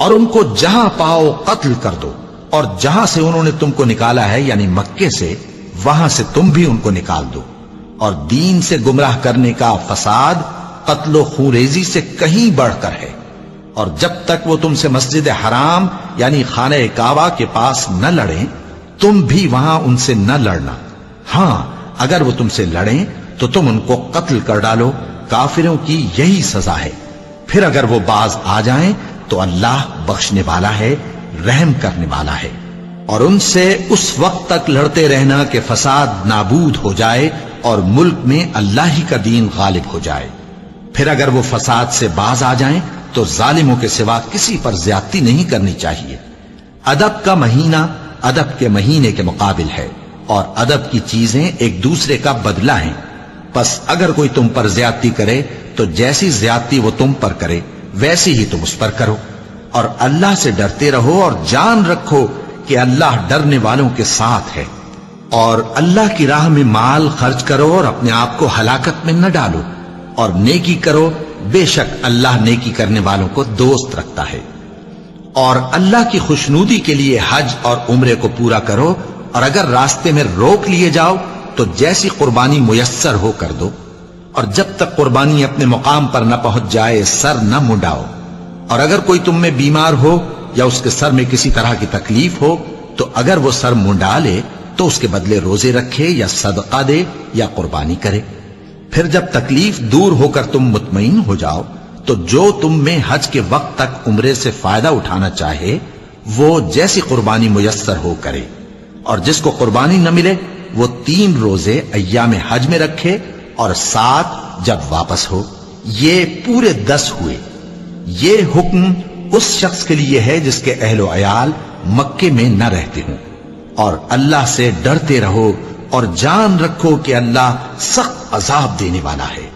اور ان کو جہاں پاؤ قتل کر دو، اور جہاں سے انہوں نے تم کو نکالا ہے یعنی مکے سے، وہاں سے تم بھی ان کو نکال دو۔ اور دین سے گمراہ کرنے کا فساد قتل و خونریزی سے کہیں بڑھ کر ہے۔ اور جب تک وہ تم سے مسجد حرام یعنی خانہ کعبہ کے پاس نہ لڑیں، تم بھی وہاں ان سے نہ لڑنا۔ ہاں اگر وہ تم سے لڑیں تو تم ان کو قتل کر ڈالو، کافروں کی یہی سزا ہے۔ پھر اگر وہ باز آ جائیں تو اللہ بخشنے والا ہے، رحم کرنے والا ہے۔ اور ان سے اس وقت تک لڑتے رہنا کہ فساد نابود ہو جائے اور ملک میں اللہ ہی کا دین غالب ہو جائے۔ پھر اگر وہ فساد سے باز آ جائیں تو ظالموں کے سوا کسی پر زیادتی نہیں کرنی چاہیے۔ ادب کا مہینہ ادب کے مہینے کے مقابل ہے، اور ادب کی چیزیں ایک دوسرے کا بدلہ ہیں۔ پس اگر کوئی تم پر زیادتی کرے تو جیسی زیادتی وہ تم پر کرے ویسی ہی تم اس پر کرو، اور اللہ سے ڈرتے رہو اور جان رکھو کہ اللہ ڈرنے والوں کے ساتھ ہے۔ اور اللہ کی راہ میں مال خرچ کرو اور اپنے آپ کو ہلاکت میں نہ ڈالو، اور نیکی کرو، بے شک اللہ نیکی کرنے والوں کو دوست رکھتا ہے۔ اور اللہ کی خوشنودی کے لیے حج اور عمرے کو پورا کرو، اور اگر راستے میں روک لیے جاؤ تو جیسی قربانی میسر ہو کر دو، اور جب تک قربانی اپنے مقام پر نہ پہنچ جائے سر نہ منڈاؤ۔ اور اگر کوئی تم میں بیمار ہو یا اس کے سر میں کسی طرح کی تکلیف ہو تو اگر وہ سر منڈا لے تو اس کے بدلے روزے رکھے یا صدقہ دے یا قربانی کرے۔ پھر جب تکلیف دور ہو کر تم مطمئن ہو جاؤ تو جو تم میں حج کے وقت تک عمرے سے فائدہ اٹھانا چاہے وہ جیسی قربانی میسر ہو کرے، اور جس کو قربانی نہ ملے وہ 3 روزے ایام حج میں رکھے اور 7 جب واپس ہو، یہ پورے 10 ہوئے۔ یہ حکم اس شخص کے لیے ہے جس کے اہل و عیال مکے میں نہ رہتے ہوں۔ اور اللہ سے ڈرتے رہو اور جان رکھو کہ اللہ سخت عذاب دینے والا ہے۔